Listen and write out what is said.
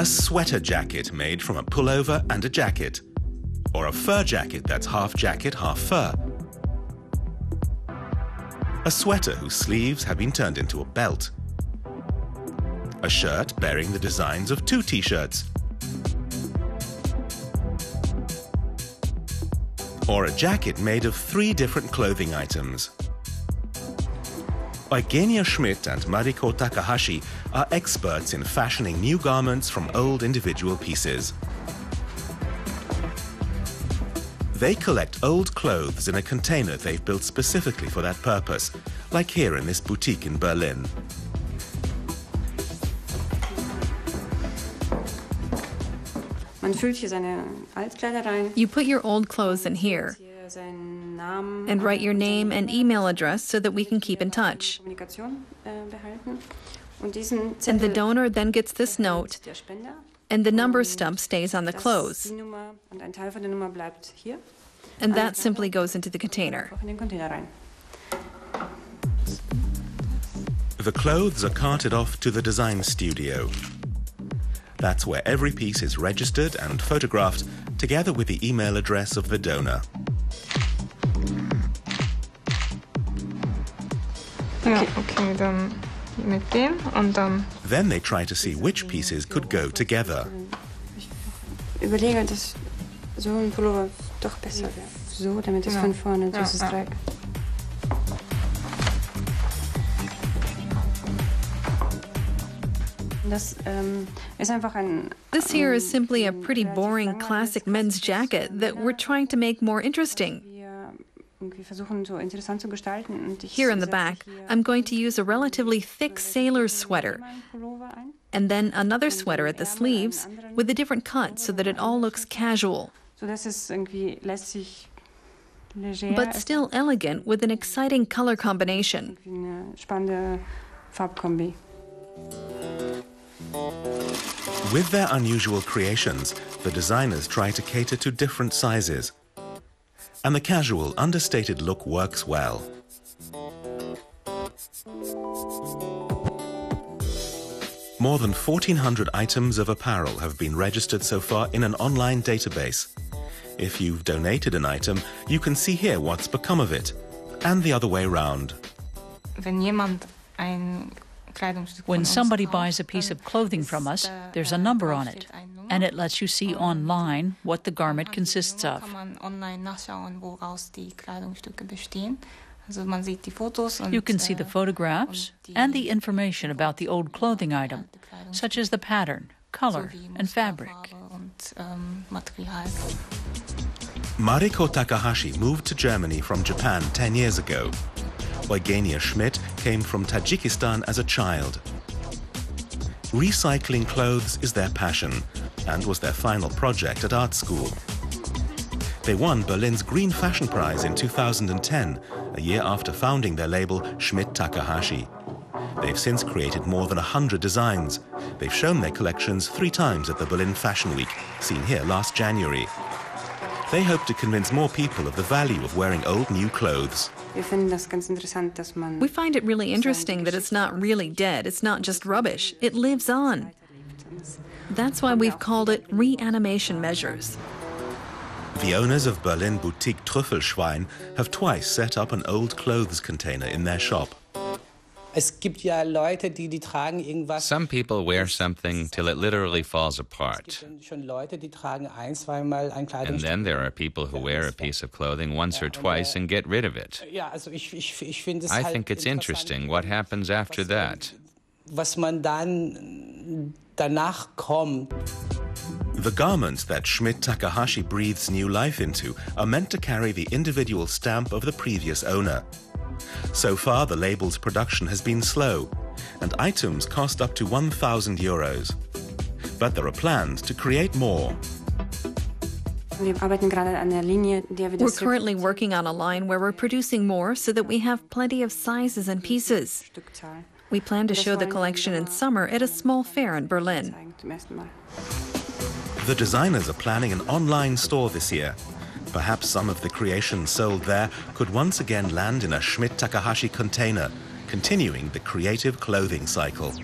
A sweater jacket made from a pullover and a jacket. Or a fur jacket that's half jacket, half fur. A sweater whose sleeves have been turned into a belt. A shirt bearing the designs of 2 t-shirts. Or a jacket made of 3 different clothing items. Eugenie Schmidt and Mariko Takahashi are experts in fashioning new garments from old individual pieces. They collect old clothes in a container they've built specifically for that purpose, like here in this boutique in Berlin. You put your old clothes in here and write your name and email address so that we can keep in touch. And the donor then gets this note, and the number stump stays on the clothes. And that simply goes into the container. The clothes are carted off to the design studio. That's where every piece is registered and photographed, together with the email address of the donor. Okay, dann mit dem und dann. Then they try to see which pieces could go together. Ich überlege, dass so ein Pullover doch besser wäre. So, damit es von vorne dieses Dreieck. This here is simply a pretty boring classic men's jacket that we're trying to make more interesting. Here in the back, I'm going to use a relatively thick sailor's sweater, and then another sweater at the sleeves with a different cut so that it all looks casual, but still elegant with an exciting color combination. With their unusual creations, the designers try to cater to different sizes. And the casual, understated look works well. More than 1,400 items of apparel have been registered so far in an online database. If you've donated an item, you can see here what's become of it, and the other way round. When somebody buys a piece of clothing from us, there's a number on it, and it lets you see online what the garment consists of. You can see the photographs and the information about the old clothing item, such as the pattern, color, and fabric. Mariko Takahashi moved to Germany from Japan 10 years ago. Eugenie Schmidt came from Tajikistan as a child. Recycling clothes is their passion and was their final project at art school. They won Berlin's Green Fashion Prize in 2010, a year after founding their label Schmidttakahashi. They've since created more than 100 designs. They've shown their collections 3 times at the Berlin Fashion Week, seen here last January. They hope to convince more people of the value of wearing old new clothes. We find it really interesting that it's not really dead, it's not just rubbish, it lives on. That's why we've called it reanimation measures. The owners of Berlin boutique Trüffelschwein have twice set up an old clothes container in their shop. Some people wear something till it literally falls apart. And then there are people who wear a piece of clothing once or twice and get rid of it. I think it's interesting what happens after that. The garments that Schmidt-Takahashi breathes new life into are meant to carry the individual stamp of the previous owner. So far, the label's production has been slow, and items cost up to €1,000. But there are plans to create more. We're currently working on a line where we're producing more so that we have plenty of sizes and pieces. We plan to show the collection in summer at a small fair in Berlin. The designers are planning an online store this year. Perhaps some of the creations sold there could once again land in a Schmidt-Takahashi container, continuing the creative clothing cycle.